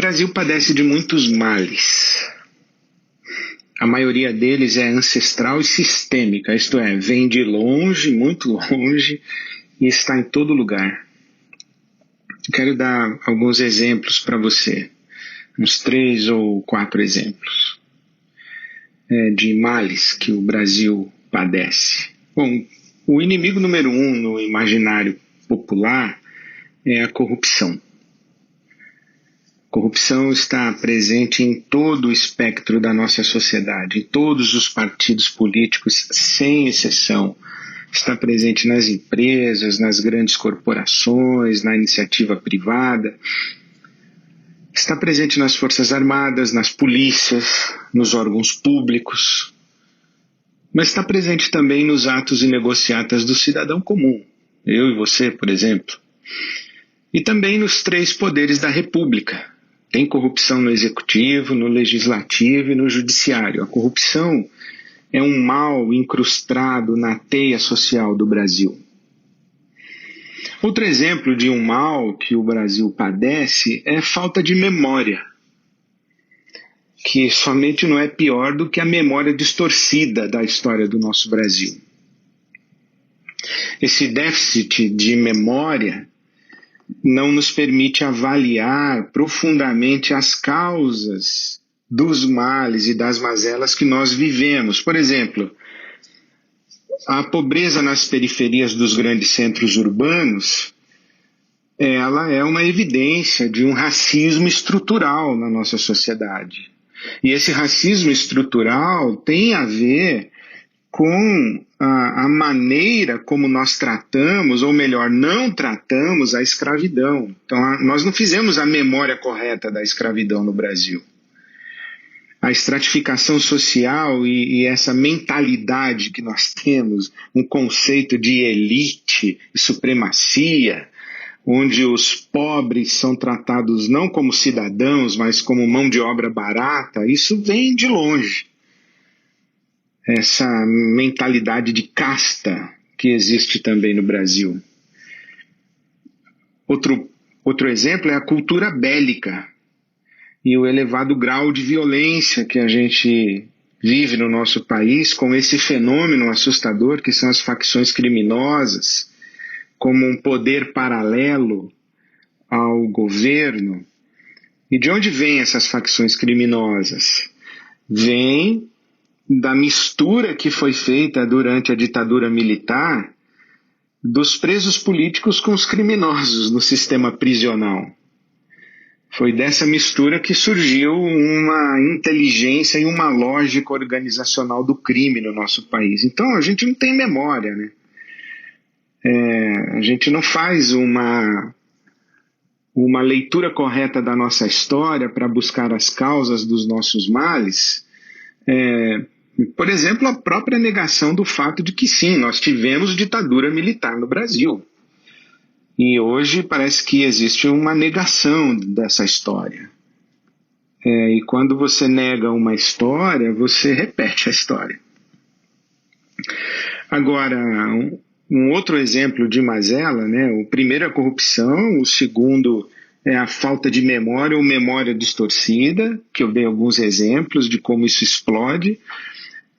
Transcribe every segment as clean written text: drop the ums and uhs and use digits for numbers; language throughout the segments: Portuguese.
Brasil padece de muitos males. A maioria deles é ancestral e sistêmica, isto é, vem de longe, muito longe, e está em todo lugar. Quero dar alguns exemplos para você, uns 3 ou 4 exemplos de males que o Brasil padece. Bom, o inimigo número 1 no imaginário popular é a corrupção. Corrupção está presente em todo o espectro da nossa sociedade, em todos os partidos políticos, sem exceção. Está presente nas empresas, nas grandes corporações, na iniciativa privada. Está presente nas Forças Armadas, nas polícias, nos órgãos públicos. Mas está presente também nos atos e negociatas do cidadão comum, eu e você, por exemplo. E também nos 3 poderes da República. Tem corrupção no executivo, no legislativo e no judiciário. A corrupção é um mal incrustado na teia social do Brasil. Outro exemplo de um mal que o Brasil padece é falta de memória, que somente não é pior do que a memória distorcida da história do nosso Brasil. Esse déficit de memória não nos permite avaliar profundamente as causas dos males e das mazelas que nós vivemos. Por exemplo, a pobreza nas periferias dos grandes centros urbanos, ela é uma evidência de um racismo estrutural na nossa sociedade. E esse racismo estrutural tem a ver com a maneira como nós tratamos, ou melhor, não tratamos a escravidão. Então, nós não fizemos a memória correta da escravidão no Brasil. A estratificação social e essa mentalidade que nós temos, um conceito de elite e supremacia, onde os pobres são tratados não como cidadãos, mas como mão de obra barata, isso vem de longe. Essa mentalidade de casta que existe também no Brasil. Outro exemplo é a cultura bélica e o elevado grau de violência que a gente vive no nosso país com esse fenômeno assustador que são as facções criminosas, como um poder paralelo ao governo. E de onde vêm essas facções criminosas? Vêm da mistura que foi feita durante a ditadura militar dos presos políticos com os criminosos no sistema prisional. Foi dessa mistura que surgiu uma inteligência e uma lógica organizacional do crime no nosso país. Então a gente não tem memória, né? A gente não faz uma leitura correta da nossa história para buscar as causas dos nossos males. Por exemplo, a própria negação do fato de que sim, nós tivemos ditadura militar no Brasil. E hoje parece que existe uma negação dessa história. E quando você nega uma história, você repete a história. Agora, um outro exemplo de mazela, né? O primeiro é a corrupção, o segundo é a falta de memória ou memória distorcida, que eu dei alguns exemplos de como isso explode.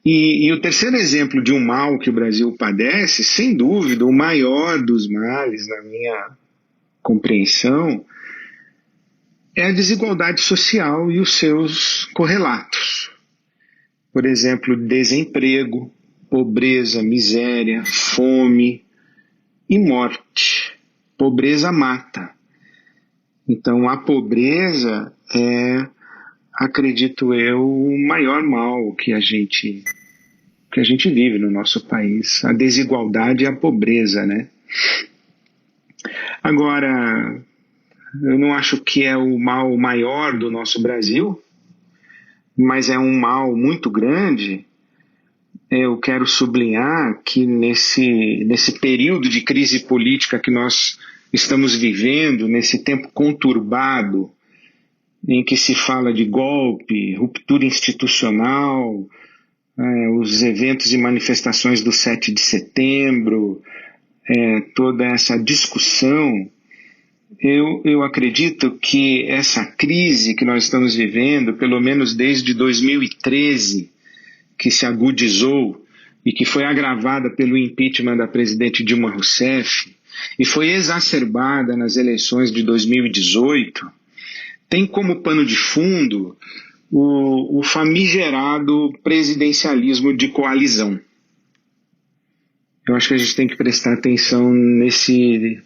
E o terceiro exemplo de um mal que o Brasil padece, sem dúvida, o maior dos males, na minha compreensão, é a desigualdade social e os seus correlatos. Por exemplo, desemprego, pobreza, miséria, fome e morte. Pobreza mata. Então, a pobreza é, acredito eu, o maior mal que a gente vive no nosso país. A desigualdade e a pobreza, né? Agora, eu não acho que é o mal maior do nosso Brasil, mas é um mal muito grande. Eu quero sublinhar que nesse período de crise política que nós estamos vivendo, nesse tempo conturbado, em que se fala de golpe, ruptura institucional, os eventos e manifestações do 7 de setembro, toda essa discussão, Eu acredito que essa crise que nós estamos vivendo, pelo menos desde 2013, que se agudizou e que foi agravada pelo impeachment da presidente Dilma Rousseff e foi exacerbada nas eleições de 2018, tem como pano de fundo o famigerado presidencialismo de coalizão. Eu acho que a gente tem que prestar atenção nesse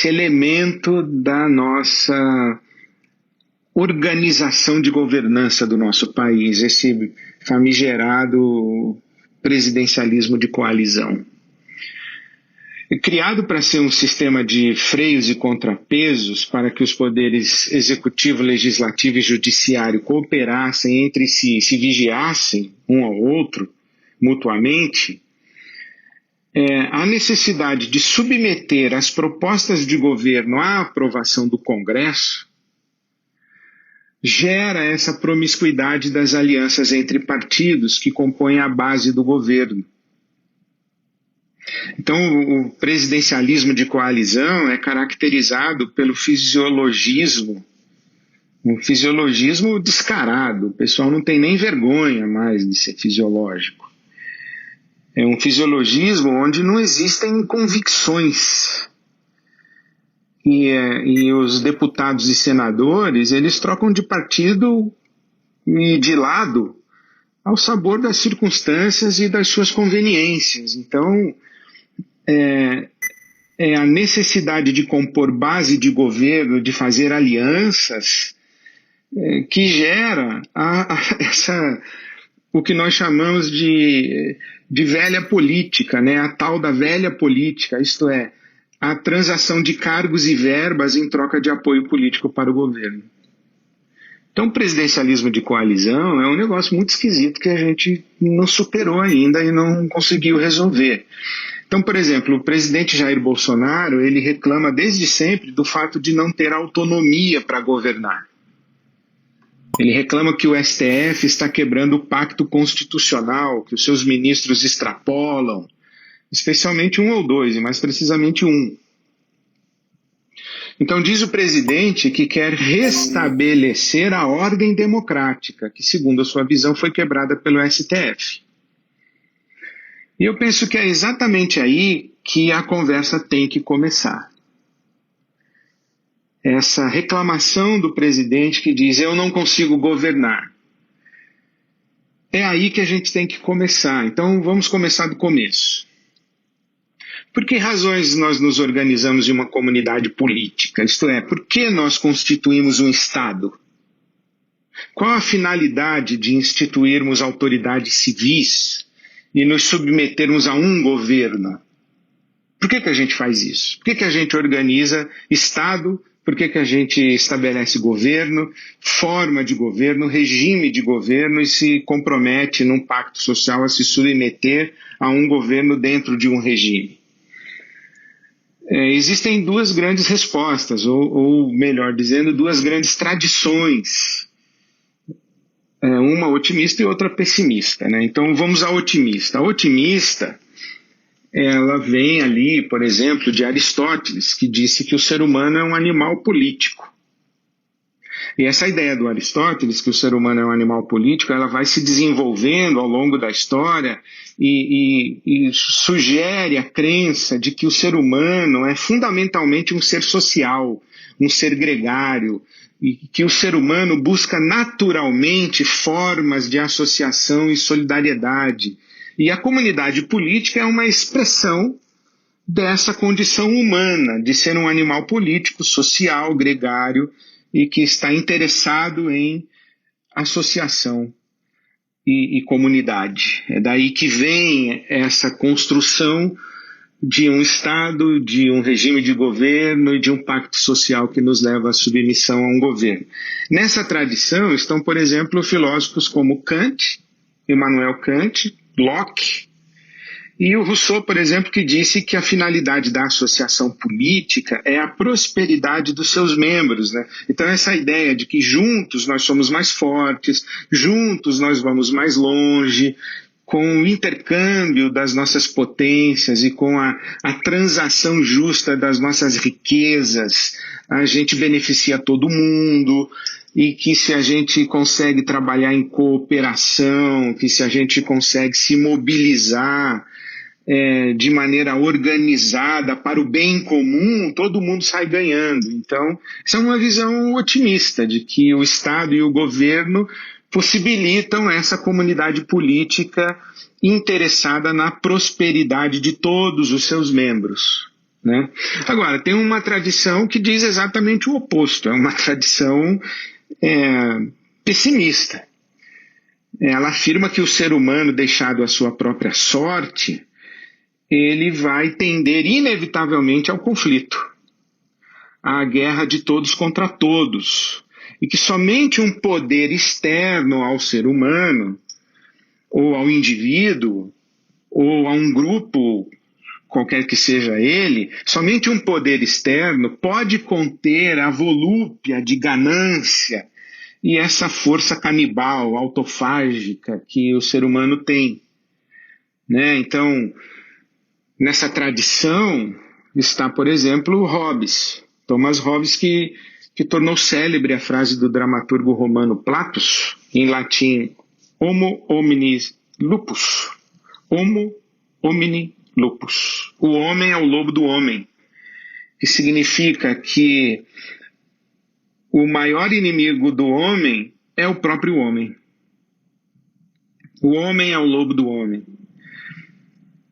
elemento da nossa organização de governança do nosso país, esse famigerado presidencialismo de coalizão. Criado para ser um sistema de freios e contrapesos para que os poderes executivo, legislativo e judiciário cooperassem entre si, se vigiassem um ao outro mutuamente, a necessidade de submeter as propostas de governo à aprovação do Congresso gera essa promiscuidade das alianças entre partidos que compõem a base do governo. Então, o presidencialismo de coalizão é caracterizado pelo fisiologismo, um fisiologismo descarado. O pessoal não tem nem vergonha mais de ser fisiológico. É um fisiologismo onde não existem convicções. E os deputados e senadores, eles trocam de partido e de lado ao sabor das circunstâncias e das suas conveniências. Então, é a necessidade de compor base de governo, de fazer alianças, que gera o que nós chamamos de velha política, né? A tal da velha política, isto é, a transação de cargos e verbas em troca de apoio político para o governo. Então, o presidencialismo de coalizão é um negócio muito esquisito que a gente não superou ainda e não conseguiu resolver. Então, por exemplo, o presidente Jair Bolsonaro, ele reclama desde sempre do fato de não ter autonomia para governar. Ele reclama que o STF está quebrando o pacto constitucional, que os seus ministros extrapolam, especialmente um ou dois, e mais precisamente um. Então diz o presidente que quer restabelecer a ordem democrática, que segundo a sua visão foi quebrada pelo STF. E eu penso que é exatamente aí que a conversa tem que começar. Essa reclamação do presidente que diz: eu não consigo governar. É aí que a gente tem que começar. Então vamos começar do começo. Por que razões nós nos organizamos em uma comunidade política? Isto é, por que nós constituímos um Estado? Qual a finalidade de instituirmos autoridades civis e nos submetermos a um governo? Por que a gente faz isso? Por que a gente organiza Estado? Por que a gente estabelece governo, forma de governo, regime de governo e se compromete num pacto social a se submeter a um governo dentro de um regime? Existem duas grandes respostas, ou melhor dizendo, duas grandes tradições. Uma otimista e outra pessimista, né? Então vamos à otimista. A otimista, ela vem ali, por exemplo, de Aristóteles, que disse que o ser humano é um animal político. E essa ideia do Aristóteles, que o ser humano é um animal político, ela vai se desenvolvendo ao longo da história e sugere a crença de que o ser humano é fundamentalmente um ser social, um ser gregário, e que o ser humano busca naturalmente formas de associação e solidariedade. E a comunidade política é uma expressão dessa condição humana, de ser um animal político, social, gregário, e que está interessado em associação e comunidade. É daí que vem essa construção de um Estado, de um regime de governo e de um pacto social que nos leva à submissão a um governo. Nessa tradição estão, por exemplo, filósofos como Kant, Immanuel Kant, Locke, e o Rousseau, por exemplo, que disse que a finalidade da associação política é a prosperidade dos seus membros, né? Então essa ideia de que juntos nós somos mais fortes, juntos nós vamos mais longe, com o intercâmbio das nossas potências e com a transação justa das nossas riquezas, a gente beneficia todo mundo, e que se a gente consegue trabalhar em cooperação, que se a gente consegue se mobilizar de maneira organizada para o bem comum, todo mundo sai ganhando. Então, essa é uma visão otimista de que o Estado e o governo possibilitam essa comunidade política interessada na prosperidade de todos os seus membros, né? Agora, tem uma tradição que diz exatamente o oposto, é uma tradição pessimista. Ela afirma que o ser humano, deixado à sua própria sorte, ele vai tender inevitavelmente ao conflito, à guerra de todos contra todos, e que somente um poder externo ao ser humano, ou ao indivíduo, ou a um grupo, qualquer que seja ele, somente um poder externo pode conter a volúpia de ganância e essa força canibal, autofágica que o ser humano tem, né? Então, nessa tradição está, por exemplo, Hobbes, Thomas Hobbes, que tornou célebre a frase do dramaturgo romano Platus, em latim, homo homini lupus, homo homini lupus, o homem é o lobo do homem, que significa que o maior inimigo do homem é o próprio homem. O homem é o lobo do homem.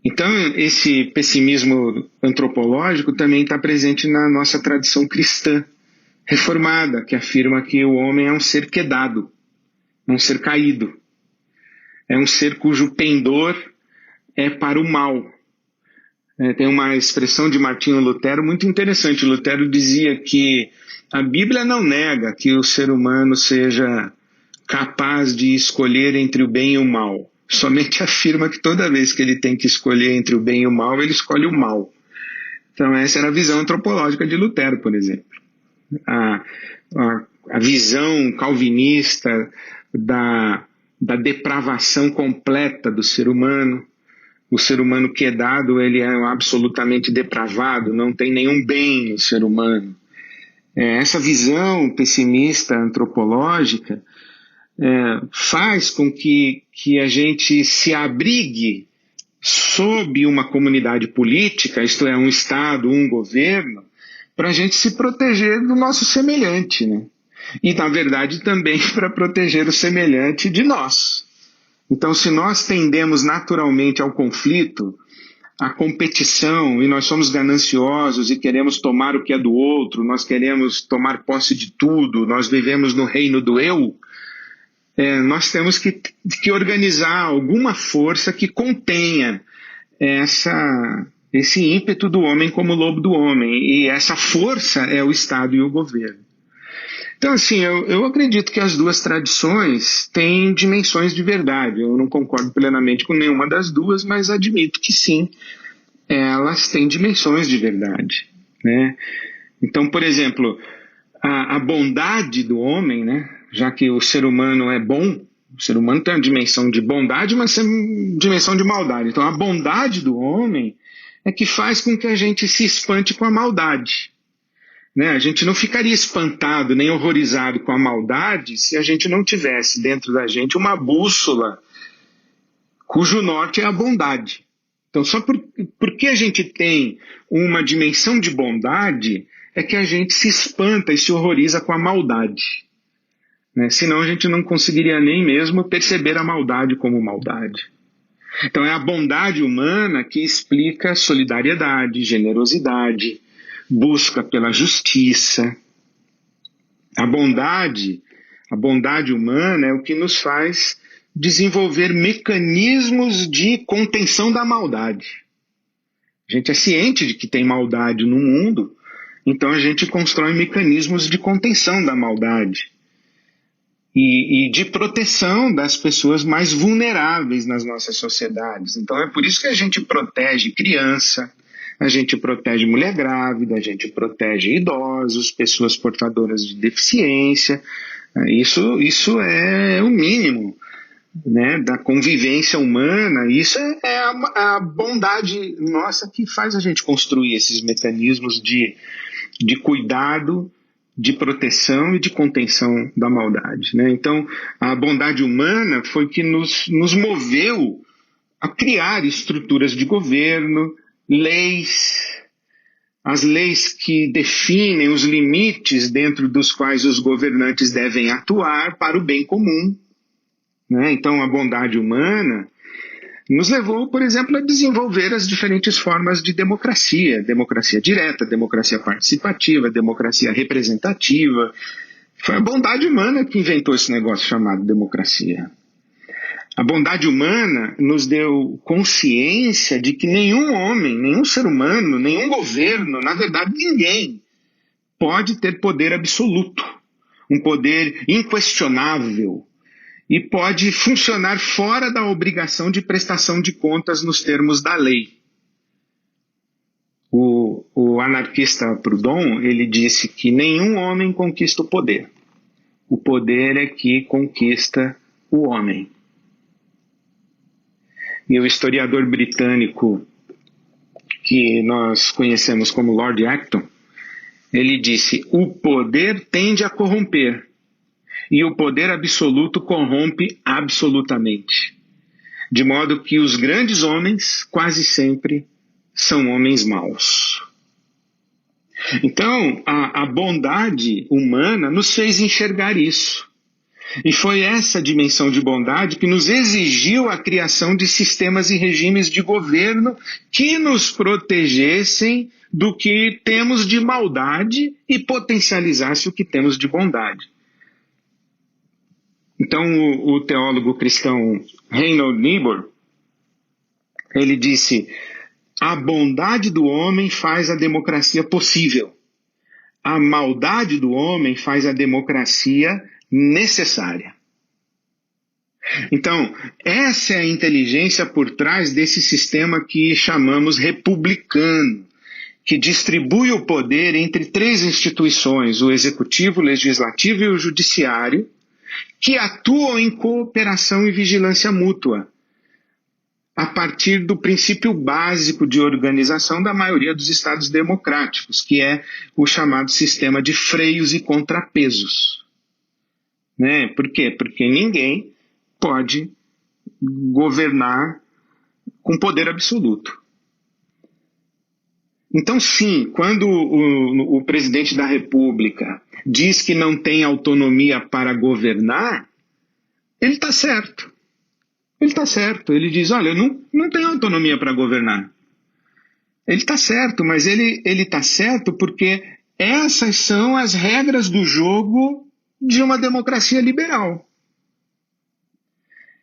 Então, esse pessimismo antropológico também está presente na nossa tradição cristã reformada, que afirma que o homem é um ser quedado, um ser caído, é um ser cujo pendor é para o mal. Tem uma expressão de Martinho Lutero muito interessante. Lutero dizia que a Bíblia não nega que o ser humano seja capaz de escolher entre o bem e o mal. Somente afirma que toda vez que ele tem que escolher entre o bem e o mal, ele escolhe o mal. Então essa era a visão antropológica de Lutero, por exemplo. A visão calvinista da depravação completa do ser humano. O ser humano quedado, ele é absolutamente depravado, não tem nenhum bem no ser humano. Essa visão pessimista antropológica faz com que a gente se abrigue sob uma comunidade política, isto é, um Estado, um governo, para a gente se proteger do nosso semelhante, né? E, na verdade, também para proteger o semelhante de nós. Então, se nós tendemos naturalmente ao conflito, à competição, e nós somos gananciosos e queremos tomar o que é do outro, nós queremos tomar posse de tudo, nós vivemos no reino do eu, nós temos que organizar alguma força que contenha esse ímpeto do homem como lobo do homem, e essa força é o Estado e o governo. Então, assim, eu acredito que as duas tradições têm dimensões de verdade. Eu não concordo plenamente com nenhuma das duas, mas admito que sim, elas têm dimensões de verdade, né? Então, por exemplo, a bondade do homem, né? Já que o ser humano é bom, o ser humano tem uma dimensão de bondade, mas tem uma dimensão de maldade. Então, a bondade do homem é que faz com que a gente se espante com a maldade. Né? A gente não ficaria espantado nem horrorizado com a maldade se a gente não tivesse dentro da gente uma bússola cujo norte é a bondade. Então, só porque a gente tem uma dimensão de bondade é que a gente se espanta e se horroriza com a maldade. Né? Senão a gente não conseguiria nem mesmo perceber a maldade como maldade. Então é a bondade humana que explica solidariedade, generosidade, busca pela justiça. A bondade humana é o que nos faz desenvolver mecanismos de contenção da maldade. A gente é ciente de que tem maldade no mundo, então a gente constrói mecanismos de contenção da maldade e de proteção das pessoas mais vulneráveis nas nossas sociedades. Então é por isso que a gente protege criança, a gente protege mulher grávida, a gente protege idosos, pessoas portadoras de deficiência. Isso é o mínimo né, da convivência humana. Isso é a bondade nossa que faz a gente construir esses mecanismos de cuidado, de proteção e de contenção da maldade, né? Então, a bondade humana foi que nos moveu a criar estruturas de governo, leis, as leis que definem os limites dentro dos quais os governantes devem atuar para o bem comum, né? Então, a bondade humana nos levou, por exemplo, a desenvolver as diferentes formas de democracia: democracia direta, democracia participativa, democracia representativa. Foi a bondade humana que inventou esse negócio chamado democracia. A bondade humana nos deu consciência de que nenhum homem, nenhum ser humano, nenhum governo, na verdade ninguém, pode ter poder absoluto, um poder inquestionável, e pode funcionar fora da obrigação de prestação de contas nos termos da lei. O anarquista Proudhon, ele disse que nenhum homem conquista o poder. O poder é que conquista o homem. E o historiador britânico que nós conhecemos como Lord Acton, ele disse: o poder tende a corromper, e o poder absoluto corrompe absolutamente. De modo que os grandes homens quase sempre são homens maus. Então, a bondade humana nos fez enxergar isso. E foi essa dimensão de bondade que nos exigiu a criação de sistemas e regimes de governo que nos protegessem do que temos de maldade e potencializasse o que temos de bondade. Então, o teólogo cristão Reinhold Niebuhr, ele disse: a bondade do homem faz a democracia possível. A maldade do homem faz a democracia necessária. Então, essa é a inteligência por trás desse sistema que chamamos republicano, que distribui o poder entre três instituições: o executivo, o legislativo e o judiciário, que atuam em cooperação e vigilância mútua, a partir do princípio básico de organização da maioria dos estados democráticos, que é o chamado sistema de freios e contrapesos. Né? Por quê? Porque ninguém pode governar com poder absoluto. Então, sim, quando o presidente da República diz que não tem autonomia para governar, ele está certo. Ele está certo. Ele diz: olha, eu não tenho autonomia para governar. Ele está certo, mas ele está certo porque essas são as regras do jogo de uma democracia liberal.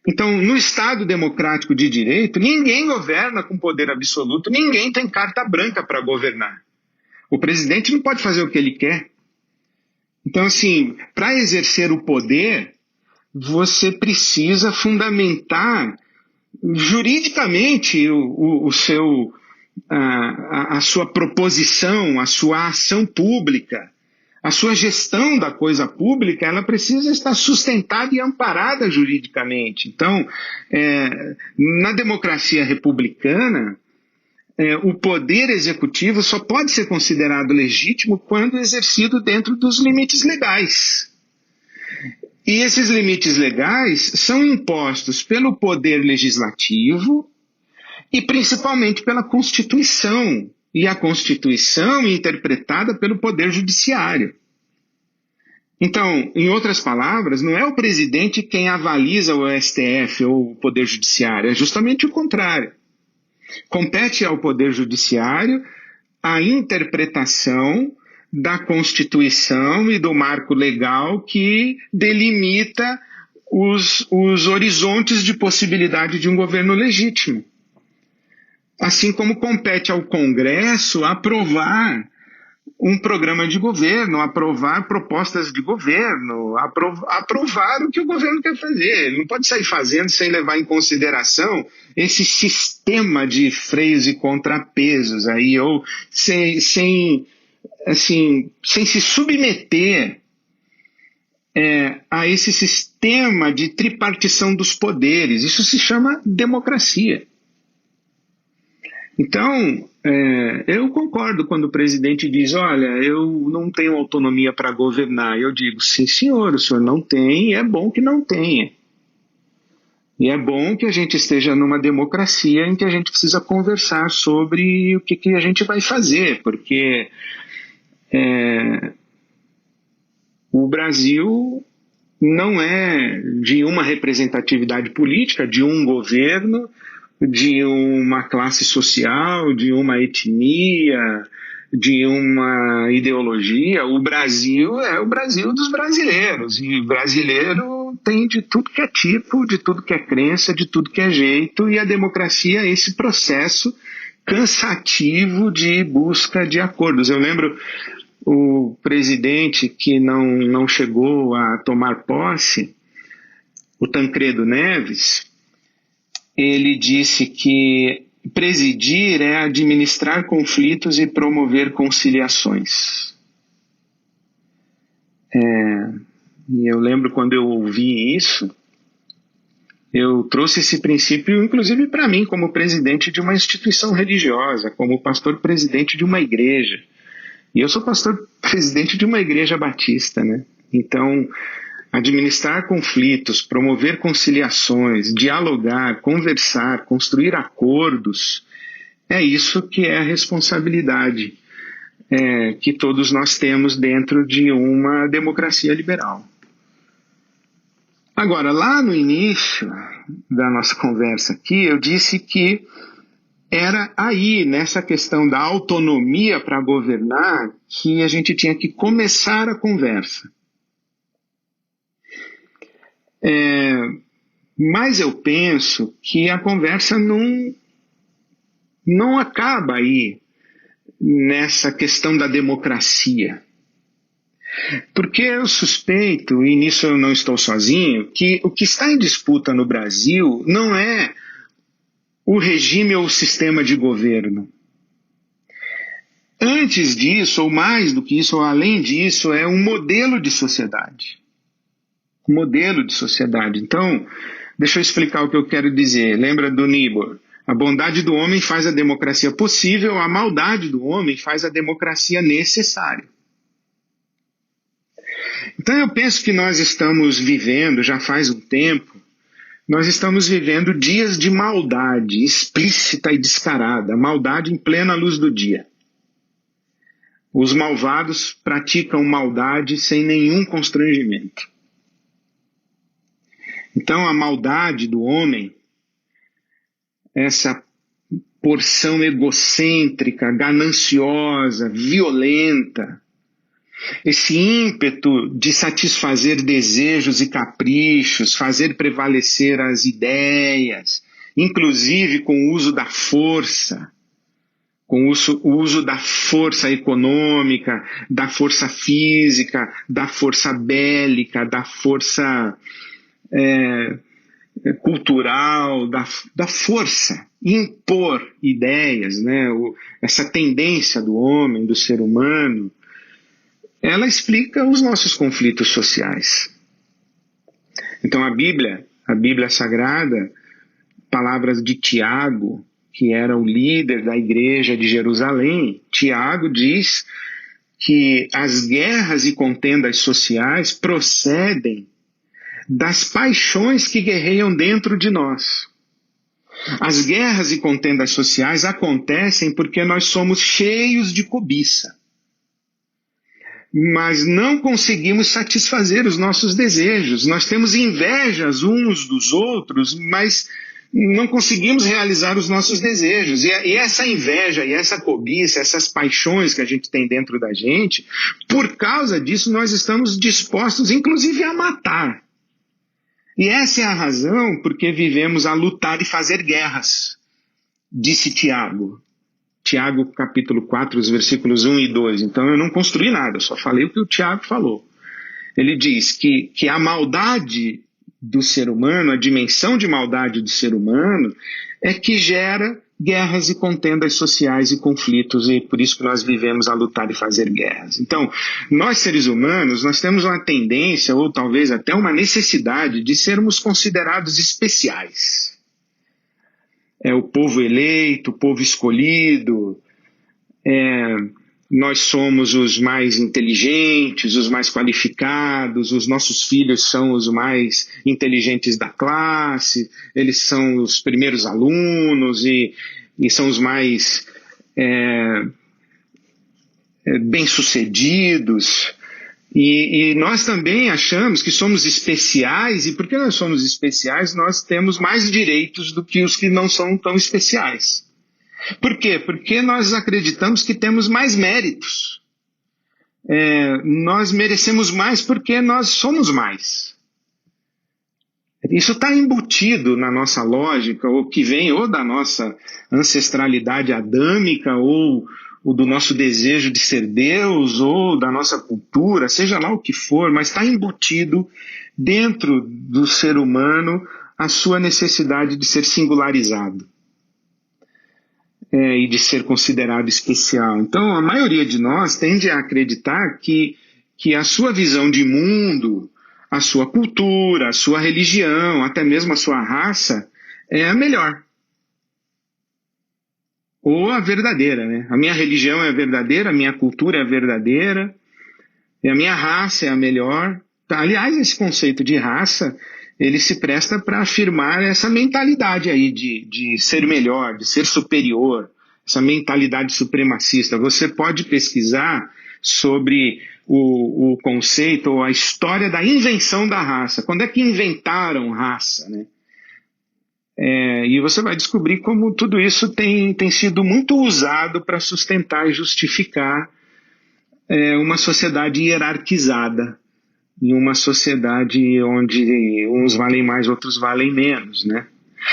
Então, no Estado democrático de direito, ninguém governa com poder absoluto, ninguém tem carta branca para governar. O presidente não pode fazer o que ele quer. Então, assim, para exercer o poder, você precisa fundamentar juridicamente a sua proposição, a sua ação pública. A sua gestão da coisa pública, ela precisa estar sustentada e amparada juridicamente. Então, na democracia republicana, o poder executivo só pode ser considerado legítimo quando exercido dentro dos limites legais. E esses limites legais são impostos pelo poder legislativo e principalmente pela Constituição. E a Constituição é interpretada pelo Poder Judiciário. Então, em outras palavras, não é o presidente quem avaliza o STF ou o Poder Judiciário, é justamente o contrário. Compete ao Poder Judiciário a interpretação da Constituição e do marco legal que delimita os horizontes de possibilidade de um governo legítimo. Assim como compete ao Congresso aprovar um programa de governo, aprovar propostas de governo, aprovar o que o governo quer fazer. Ele não pode sair fazendo sem levar em consideração esse sistema de freios e contrapesos aí, ou sem se submeter a esse sistema de tripartição dos poderes. Isso se chama democracia. Então, eu concordo quando o presidente diz, olha, eu não tenho autonomia para governar. Eu digo, sim senhor, o senhor não tem, e é bom que não tenha. E é bom que a gente esteja numa democracia em que a gente precisa conversar sobre o que a gente vai fazer, porque o Brasil não é de uma representatividade política, de um governo, de uma classe social, de uma etnia, de uma ideologia. O Brasil é o Brasil dos brasileiros, e o brasileiro tem de tudo que é tipo, de tudo que é crença, de tudo que é jeito, e a democracia é esse processo cansativo de busca de acordos. Eu lembro o presidente que não chegou a tomar posse, o Tancredo Neves, ele disse que presidir é administrar conflitos e promover conciliações. E eu lembro quando eu ouvi isso, eu trouxe esse princípio, inclusive para mim, como presidente de uma instituição religiosa, como pastor-presidente de uma igreja. E eu sou pastor-presidente de uma igreja batista, né? Então, administrar conflitos, promover conciliações, dialogar, conversar, construir acordos, é isso que é a responsabilidade que todos nós temos dentro de uma democracia liberal. Agora, lá no início da nossa conversa aqui, eu disse que era aí, nessa questão da autonomia para governar, que a gente tinha que começar a conversa. Mas eu penso que a conversa não acaba aí nessa questão da democracia. Porque eu suspeito, e nisso eu não estou sozinho, que o que está em disputa no Brasil não é o regime ou o sistema de governo. Antes disso, ou mais do que isso, ou além disso, é um modelo de sociedade. Um modelo de sociedade. Então, deixa eu explicar o que eu quero dizer. Lembra do Niebuhr? A bondade do homem faz a democracia possível, a maldade do homem faz a democracia necessária. Então eu penso que nós estamos vivendo, já faz um tempo, nós estamos vivendo dias de maldade explícita e descarada, maldade em plena luz do dia. Os malvados praticam maldade sem nenhum constrangimento. Então a maldade do homem, essa porção egocêntrica, gananciosa, violenta, esse ímpeto de satisfazer desejos e caprichos, fazer prevalecer as ideias, inclusive com o uso da força, com o uso da força econômica, da força física, da força bélica, da força cultural, da força, impor ideias, né? Essa tendência do homem, do ser humano, ela explica os nossos conflitos sociais. Então a Bíblia Sagrada, palavras de Tiago, que era o líder da igreja de Jerusalém, Tiago diz que as guerras e contendas sociais procedem das paixões que guerreiam dentro de nós. As guerras e contendas sociais acontecem porque nós somos cheios de cobiça. Mas não conseguimos satisfazer os nossos desejos. Nós temos invejas uns dos outros, mas não conseguimos realizar os nossos desejos. E essa inveja e essa cobiça, essas paixões que a gente tem dentro da gente, por causa disso nós estamos dispostos, inclusive, a matar. E essa é a razão porque vivemos a lutar e fazer guerras, disse Tiago. Tiago capítulo 4, os versículos 1 e 2. Então eu não construí nada, eu só falei o que o Tiago falou. Ele diz que a maldade do ser humano, a dimensão de maldade do ser humano, é que gera guerras e contendas sociais e conflitos, e por isso que nós vivemos a lutar e fazer guerras. Então, nós seres humanos, nós temos uma tendência, ou talvez até uma necessidade, de sermos considerados especiais. É o povo eleito, o povo escolhido, nós somos os mais inteligentes, os mais qualificados, os nossos filhos são os mais inteligentes da classe, eles são os primeiros alunos e são os mais bem-sucedidos. E nós também achamos que somos especiais, e porque nós somos especiais, nós temos mais direitos do que os que não são tão especiais. Por quê? Porque nós acreditamos que temos mais méritos. Nós merecemos mais porque nós somos mais. Isso está embutido na nossa lógica, ou que vem ou da nossa ancestralidade adâmica, ou do nosso desejo de ser Deus, ou da nossa cultura, seja lá o que for, mas está embutido dentro do ser humano a sua necessidade de ser singularizado. E de ser considerado especial. Então, a maioria de nós tende a acreditar que a sua visão de mundo, a sua cultura, a sua religião, até mesmo a sua raça, é a melhor. Ou a verdadeira, né? A minha religião é a verdadeira, a minha cultura é a verdadeira, e a minha raça é a melhor. Aliás, esse conceito de raça, ele se presta para afirmar essa mentalidade aí de ser melhor, de ser superior, essa mentalidade supremacista. Você pode pesquisar sobre o conceito ou a história da invenção da raça. Quando é que inventaram raça, né? E você vai descobrir como tudo isso tem sido muito usado para sustentar e justificar uma sociedade hierarquizada, em uma sociedade onde uns valem mais, outros valem menos, né?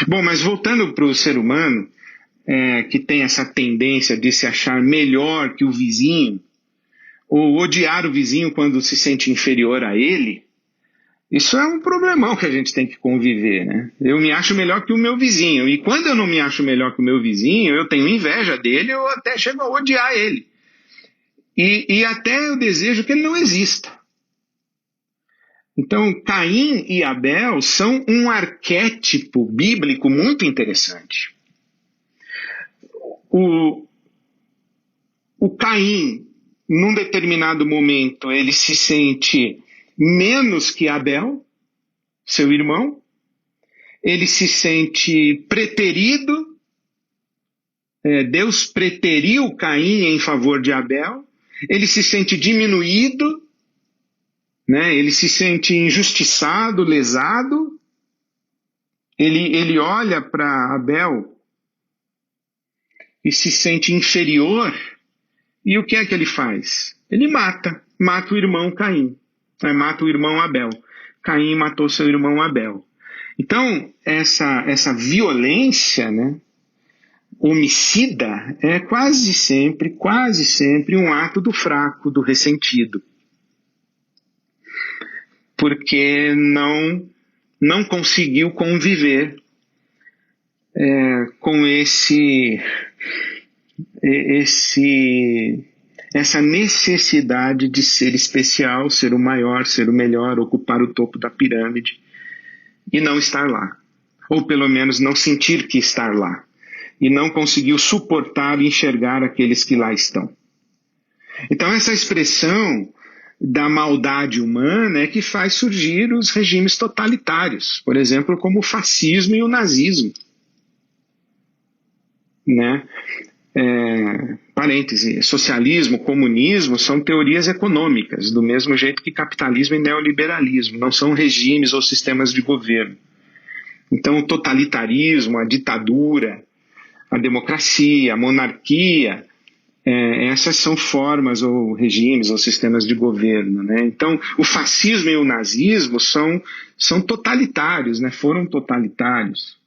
Bom, mas voltando para o ser humano, que tem essa tendência de se achar melhor que o vizinho, ou odiar o vizinho quando se sente inferior a ele, isso é um problemão que a gente tem que conviver, né? Eu me acho melhor que o meu vizinho, e quando eu não me acho melhor que o meu vizinho, eu tenho inveja dele, eu até chego a odiar ele. E até eu desejo que ele não exista. Então, Caim e Abel são um arquétipo bíblico muito interessante. O Caim, num determinado momento, ele se sente menos que Abel, seu irmão. Ele se sente preterido. Deus preteriu Caim em favor de Abel. Ele se sente diminuído. Né? Ele se sente injustiçado, lesado. Ele olha para Abel e se sente inferior. E o que é que ele faz? Ele mata o irmão Caim, mata o irmão Abel. Caim matou seu irmão Abel. Então, essa violência, né, homicida, é quase sempre um ato do fraco, do ressentido. Porque não conseguiu conviver com essa necessidade de ser especial, ser o maior, ser o melhor, ocupar o topo da pirâmide e não estar lá. Ou pelo menos não sentir que estar lá. E não conseguiu suportar e enxergar aqueles que lá estão. Então essa expressão da maldade humana é que faz surgir os regimes totalitários, por exemplo, como o fascismo e o nazismo. Né? Parêntese, socialismo, comunismo são teorias econômicas, do mesmo jeito que capitalismo e neoliberalismo, não são regimes ou sistemas de governo. Então o totalitarismo, a ditadura, a democracia, a monarquia, essas são formas ou regimes ou sistemas de governo, né? Então o fascismo e o nazismo são totalitários, né? Foram totalitários,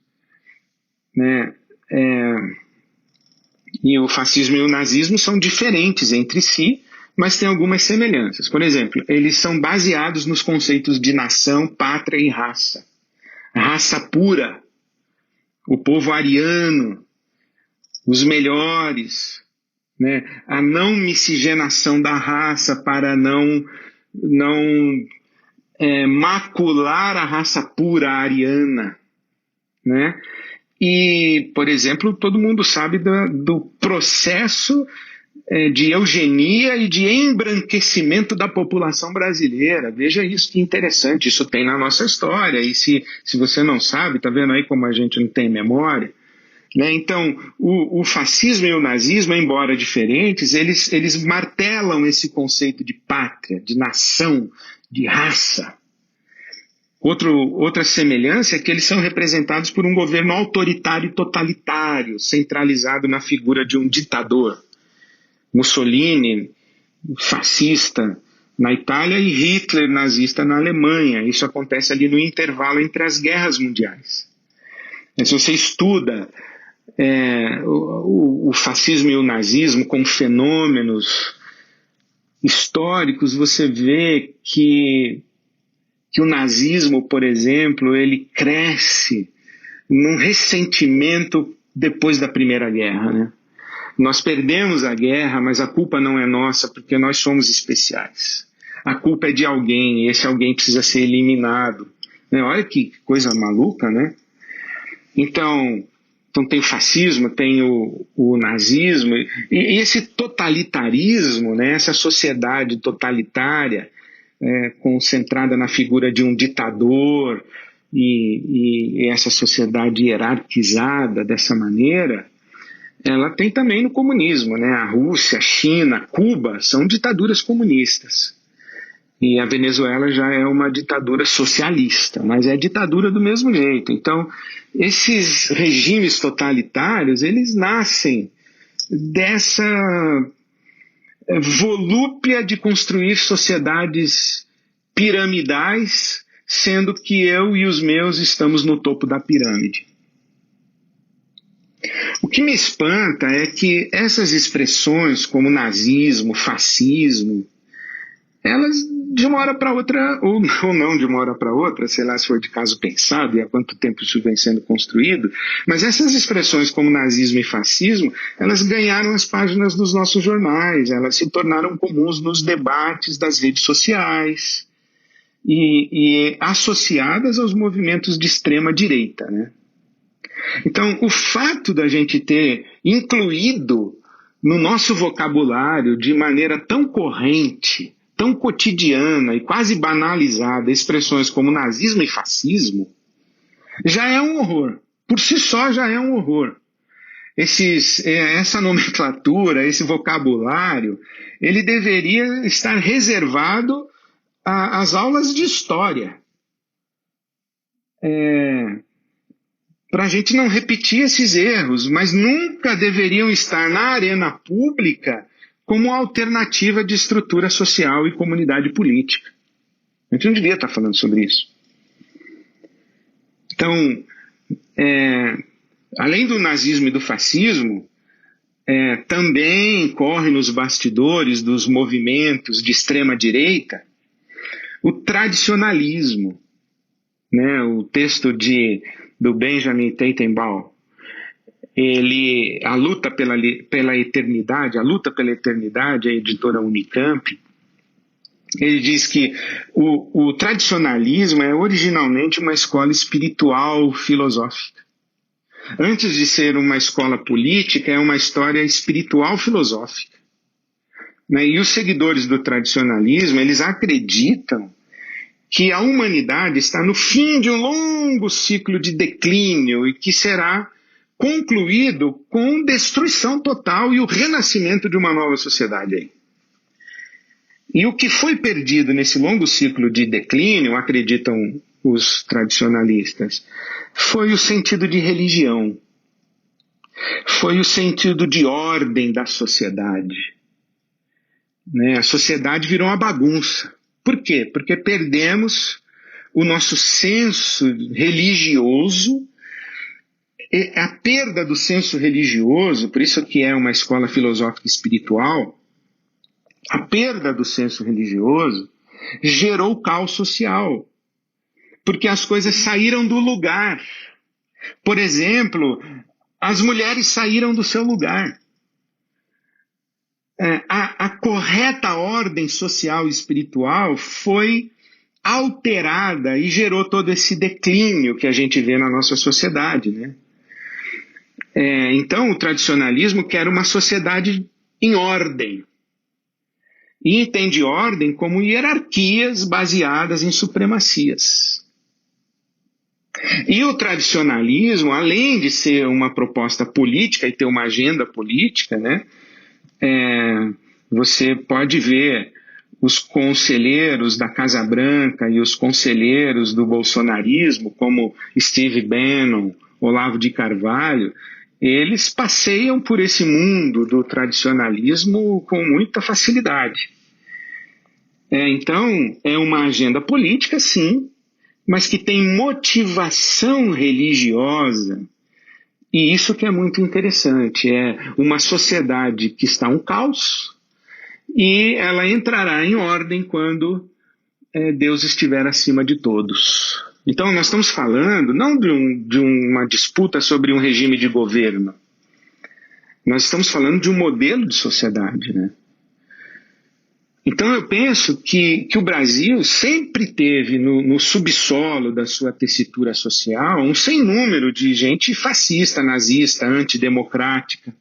né? E o fascismo e o nazismo são diferentes entre si, mas têm algumas semelhanças. Por exemplo, eles são baseados nos conceitos de nação, pátria e raça. Raça pura, o povo ariano, os melhores, né? A não miscigenação da raça para não macular a raça pura ariana, né? E, por exemplo, todo mundo sabe do processo de eugenia e de embranquecimento da população brasileira. Veja isso, que interessante, isso tem na nossa história, e se você não sabe, tá vendo aí como a gente não tem memória, né? Então, o fascismo e o nazismo, embora diferentes, eles martelam esse conceito de pátria, de nação, de raça. Outra semelhança é que eles são representados por um governo autoritário e totalitário, centralizado na figura de um ditador. Mussolini, fascista na Itália, e Hitler, nazista na Alemanha. Isso acontece ali no intervalo entre as guerras mundiais. Se você estuda o fascismo e o nazismo como fenômenos históricos, você vê que o nazismo, por exemplo, ele cresce num ressentimento depois da Primeira Guerra, né? Nós perdemos a guerra, mas a culpa não é nossa, porque nós somos especiais. A culpa é de alguém, e esse alguém precisa ser eliminado. Olha que coisa maluca, né? Então tem o fascismo, tem o nazismo, e esse totalitarismo, né, essa sociedade totalitária, concentrada na figura de um ditador, e essa sociedade hierarquizada dessa maneira, ela tem também no comunismo, né? A Rússia, a China, Cuba são ditaduras comunistas. E a Venezuela já é uma ditadura socialista, mas é ditadura do mesmo jeito. Então, esses regimes totalitários, eles nascem dessa volúpia de construir sociedades piramidais, sendo que eu e os meus estamos no topo da pirâmide. O que me espanta é que essas expressões como nazismo, fascismo, elas de uma hora para outra, ou não de uma hora para outra, sei lá se foi de caso pensado e há quanto tempo isso vem sendo construído, mas essas expressões como nazismo e fascismo, elas ganharam as páginas dos nossos jornais, elas se tornaram comuns nos debates das redes sociais e associadas aos movimentos de extrema direita, né? Então, o fato da gente ter incluído no nosso vocabulário de maneira tão corrente, tão cotidiana e quase banalizada expressões como nazismo e fascismo, já é um horror. Por si só já é um horror. Essa nomenclatura, esse vocabulário, ele deveria estar reservado às aulas de história. Para a gente não repetir esses erros, mas nunca deveriam estar na arena pública como alternativa de estrutura social e comunidade política. A gente não devia estar falando sobre isso. Então, além do nazismo e do fascismo, também corre nos bastidores dos movimentos de extrema-direita o tradicionalismo, né? O texto do Benjamin Teitelbaum, a luta pela eternidade, a editora Unicamp, ele diz que o tradicionalismo é originalmente uma escola espiritual filosófica. Antes de ser uma escola política, é uma história espiritual filosófica. Né? E os seguidores do tradicionalismo, eles acreditam que a humanidade está no fim de um longo ciclo de declínio e que será concluído com destruição total e o renascimento de uma nova sociedade aí. E o que foi perdido nesse longo ciclo de declínio, acreditam os tradicionalistas, foi o sentido de religião, foi o sentido de ordem da sociedade. Né? A sociedade virou uma bagunça. Por quê? Porque perdemos o nosso senso religioso. E a perda do senso religioso, por isso que é uma escola filosófica espiritual, a perda do senso religioso gerou caos social, porque as coisas saíram do lugar. Por exemplo, as mulheres saíram do seu lugar. A correta ordem social e espiritual foi alterada e gerou todo esse declínio que a gente vê na nossa sociedade, né? Então, o tradicionalismo quer uma sociedade em ordem e entende ordem como hierarquias baseadas em supremacias. E o tradicionalismo, além de ser uma proposta política e ter uma agenda política, né, você pode ver os conselheiros da Casa Branca e os conselheiros do bolsonarismo, como Steve Bannon, Olavo de Carvalho, eles passeiam por esse mundo do tradicionalismo com muita facilidade. Então, é uma agenda política, sim, mas que tem motivação religiosa. E isso que é muito interessante, é uma sociedade que está um caos e ela entrará em ordem quando Deus estiver acima de todos. Então nós estamos falando não de uma disputa sobre um regime de governo, nós estamos falando de um modelo de sociedade, né? Então eu penso que o Brasil sempre teve no subsolo da sua tessitura social um sem número de gente fascista, nazista, antidemocrática.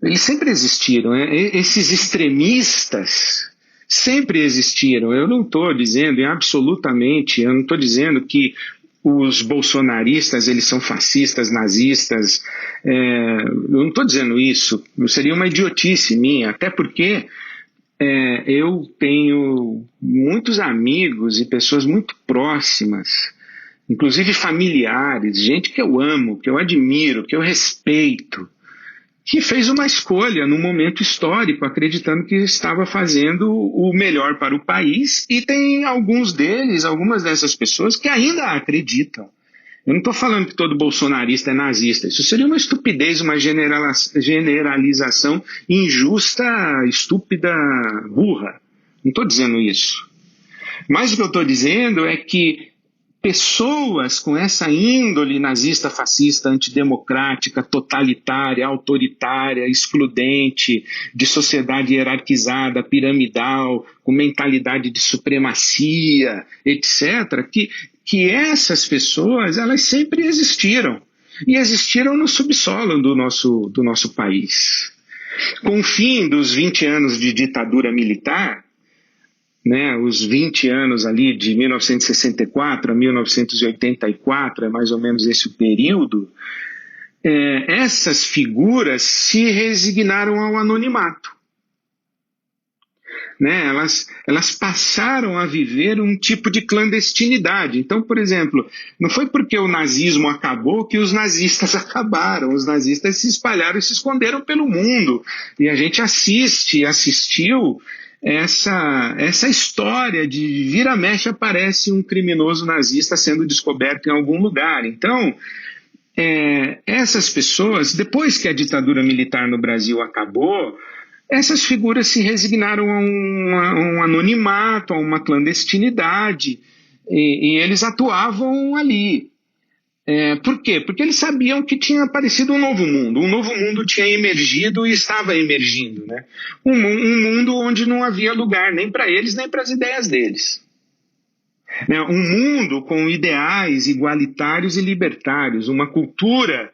Eles sempre existiram, esses extremistas sempre existiram. Eu não estou dizendo, absolutamente, eu não estou dizendo que os bolsonaristas eles são fascistas, nazistas, eu não estou dizendo isso, seria uma idiotice minha, até porque eu tenho muitos amigos e pessoas muito próximas, inclusive familiares, gente que eu amo, que eu admiro, que eu respeito, que fez uma escolha num momento histórico, acreditando que estava fazendo o melhor para o país, e tem alguns deles, algumas dessas pessoas que ainda acreditam. Eu não estou falando que todo bolsonarista é nazista, isso seria uma estupidez, uma generalização injusta, estúpida, burra. Não estou dizendo isso. Mas o que eu estou dizendo é que pessoas com essa índole nazista, fascista, antidemocrática, totalitária, autoritária, excludente, de sociedade hierarquizada, piramidal, com mentalidade de supremacia, etc., que essas pessoas, elas sempre existiram. E existiram no subsolo do nosso país. Com o fim dos 20 anos de ditadura militar, né, os 20 anos ali de 1964 a 1984, é mais ou menos esse o período, essas figuras se resignaram ao anonimato. Né, elas passaram a viver um tipo de clandestinidade. Então, por exemplo, não foi porque o nazismo acabou que os nazistas acabaram. Os nazistas se espalharam e se esconderam pelo mundo. E a gente assistiu essa história de vira-mexe aparece um criminoso nazista sendo descoberto em algum lugar. Então, essas pessoas, depois que a ditadura militar no Brasil acabou, essas figuras se resignaram a um anonimato, a uma clandestinidade, e eles atuavam ali. Por quê? Porque eles sabiam que tinha aparecido um novo mundo tinha emergido e estava emergindo, né? Um mundo onde não havia lugar nem para eles, nem para as ideias deles. Um mundo com ideais igualitários e libertários, uma cultura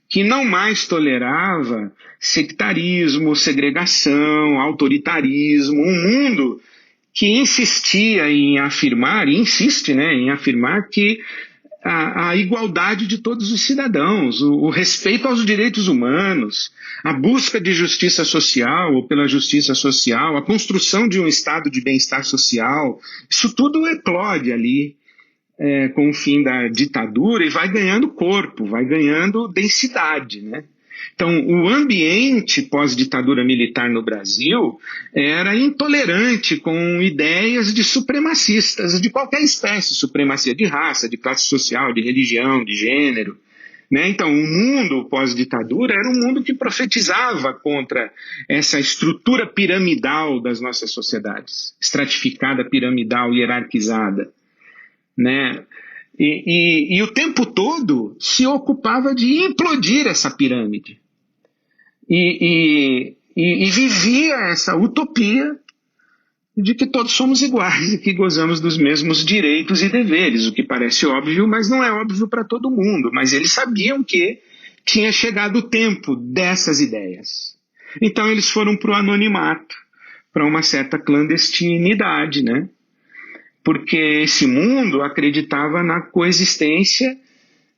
que não mais tolerava sectarismo, segregação, autoritarismo, um mundo que insistia em afirmar, e insiste, né, em afirmar que a igualdade de todos os cidadãos, o respeito aos direitos humanos, a busca de justiça social ou pela justiça social, a construção de um estado de bem-estar social, isso tudo eclode ali com o fim da ditadura e vai ganhando corpo, vai ganhando densidade, né? Então, o ambiente pós-ditadura militar no Brasil era intolerante com ideias de supremacistas de qualquer espécie, supremacia de raça, de classe social, de religião, de gênero. Né? Então, o mundo pós-ditadura era um mundo que profetizava contra essa estrutura piramidal das nossas sociedades, estratificada, piramidal, hierarquizada. Né? E o tempo todo se ocupava de implodir essa pirâmide. E vivia essa utopia de que todos somos iguais e que gozamos dos mesmos direitos e deveres, o que parece óbvio, mas não é óbvio para todo mundo. Mas eles sabiam que tinha chegado o tempo dessas ideias. Então eles foram para o anonimato, para uma certa clandestinidade, né? Porque esse mundo acreditava na coexistência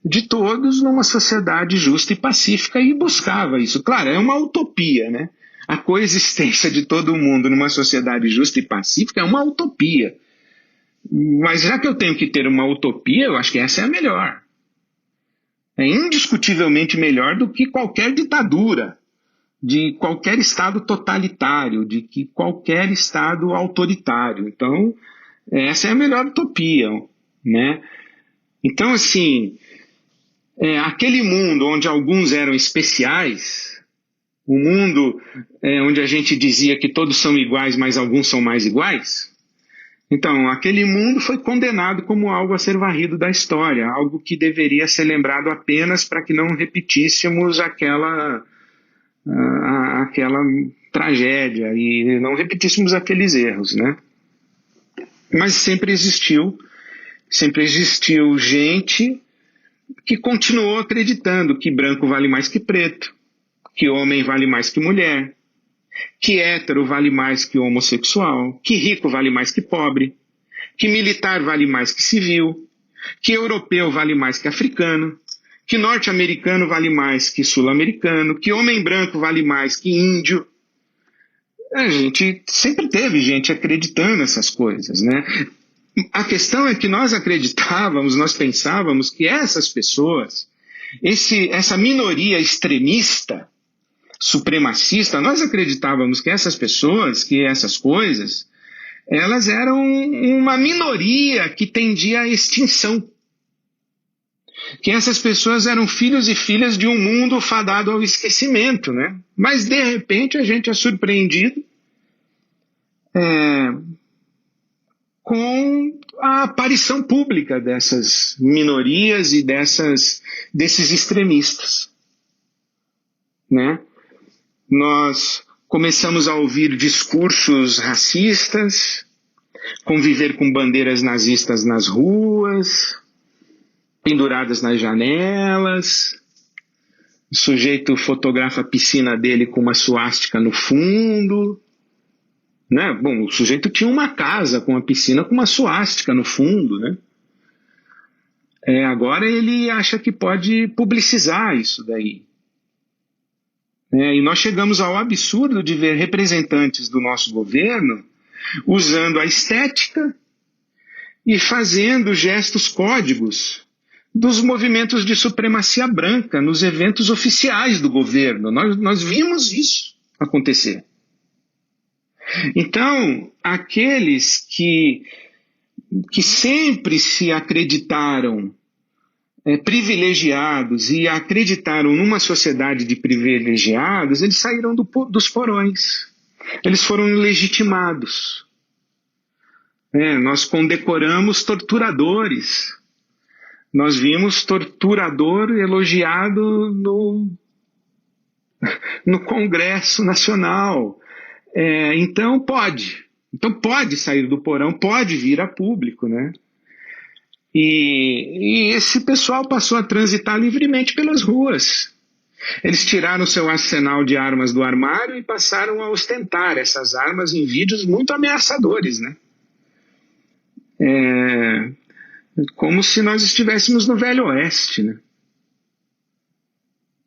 de todos numa sociedade justa e pacífica e buscava isso. Claro, é uma utopia, né? A coexistência de todo mundo numa sociedade justa e pacífica é uma utopia. Mas já que eu tenho que ter uma utopia, eu acho que essa é a melhor. É indiscutivelmente melhor do que qualquer ditadura, de qualquer estado totalitário, de que qualquer estado autoritário. Então, essa é a melhor utopia, né? Então, assim, aquele mundo onde alguns eram especiais, o mundo onde a gente dizia que todos são iguais, mas alguns são mais iguais, então, aquele mundo foi condenado como algo a ser varrido da história, algo que deveria ser lembrado apenas para que não repetíssemos aquela tragédia e não repetíssemos aqueles erros, né? Mas sempre existiu gente que continuou acreditando que branco vale mais que preto, que homem vale mais que mulher, que hétero vale mais que homossexual, que rico vale mais que pobre, que militar vale mais que civil, que europeu vale mais que africano, que norte-americano vale mais que sul-americano, que homem branco vale mais que índio. A gente sempre teve gente acreditando nessas coisas, né? A questão é que nós acreditávamos, nós pensávamos que essas pessoas, essa minoria extremista, supremacista, nós acreditávamos que essas pessoas, que essas coisas, elas eram uma minoria que tendia à extinção. Que essas pessoas eram filhos e filhas de um mundo fadado ao esquecimento, né? Mas, de repente, a gente é surpreendido com a aparição pública dessas minorias e desses extremistas, né? Nós começamos a ouvir discursos racistas, conviver com bandeiras nazistas nas ruas, penduradas nas janelas. O sujeito fotografa a piscina dele com uma suástica no fundo, né? Bom, o sujeito tinha uma casa com uma piscina com uma suástica no fundo, né? Agora ele acha que pode publicizar isso daí. E nós chegamos ao absurdo de ver representantes do nosso governo usando a estética e fazendo gestos códigos dos movimentos de supremacia branca nos eventos oficiais do governo. Nós vimos isso acontecer. Então, aqueles que sempre se acreditaram privilegiados e acreditaram numa sociedade de privilegiados, eles saíram dos porões. Eles foram legitimados. Nós condecoramos torturadores. Nós vimos torturador elogiado no Congresso Nacional. Então pode sair do porão, pode vir a público, né? E esse pessoal passou a transitar livremente pelas ruas. Eles tiraram seu arsenal de armas do armário e passaram a ostentar essas armas em vídeos muito ameaçadores, né? Como se nós estivéssemos no Velho Oeste, né?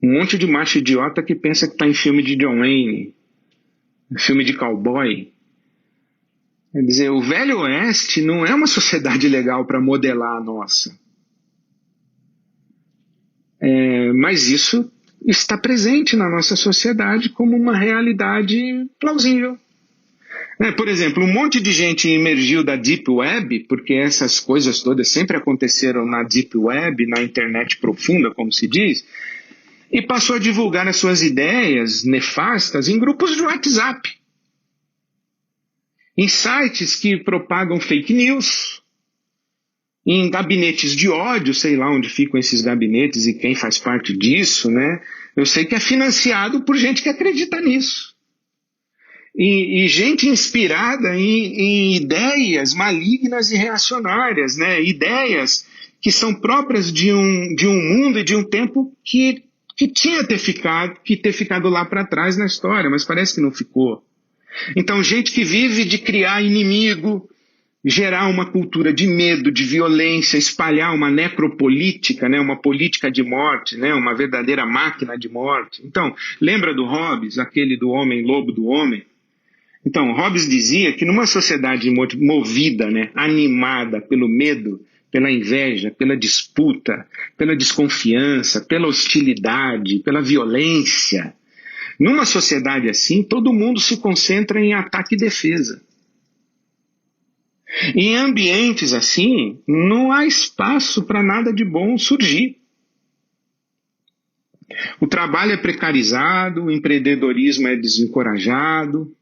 Um monte de macho idiota que pensa que está em filme de John Wayne, filme de cowboy. Quer dizer, o Velho Oeste não é uma sociedade legal para modelar a nossa. Mas isso está presente na nossa sociedade como uma realidade plausível. Por exemplo, um monte de gente emergiu da Deep Web, porque essas coisas todas sempre aconteceram na Deep Web, na internet profunda, como se diz, e passou a divulgar as suas ideias nefastas em grupos de WhatsApp. Em sites que propagam fake news, em gabinetes de ódio, sei lá onde ficam esses gabinetes e quem faz parte disso, né? Eu sei que é financiado por gente que acredita nisso. E gente inspirada em ideias malignas e reacionárias, né? Ideias que são próprias de um mundo e de um tempo que tinha que ter ficado lá para trás na história, mas parece que não ficou. Então, gente que vive de criar inimigo, gerar uma cultura de medo, de violência, espalhar uma necropolítica, né, uma política de morte, né, uma verdadeira máquina de morte. Então, lembra do Hobbes, aquele do homem, lobo do homem? Então, Hobbes dizia que numa sociedade movida, né, animada pelo medo, pela inveja, pela disputa, pela desconfiança, pela hostilidade, pela violência, numa sociedade assim, todo mundo se concentra em ataque e defesa. Em ambientes assim, não há espaço para nada de bom surgir. O trabalho é precarizado, o empreendedorismo é desencorajado,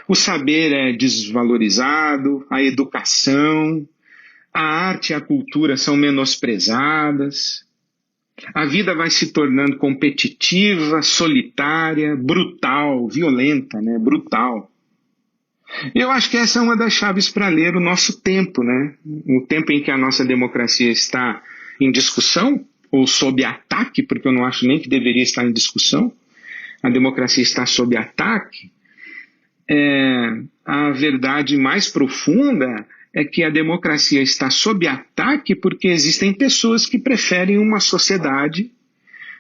o saber é desvalorizado, a educação, a arte e a cultura são menosprezadas, a vida vai se tornando competitiva, solitária, brutal, violenta, né? Brutal. Eu acho que essa é uma das chaves para ler o nosso tempo, né? O tempo em que a nossa democracia está em discussão, ou sob ataque, porque eu não acho nem que deveria estar em discussão, a democracia está sob ataque. A verdade mais profunda é que a democracia está sob ataque porque existem pessoas que preferem uma sociedade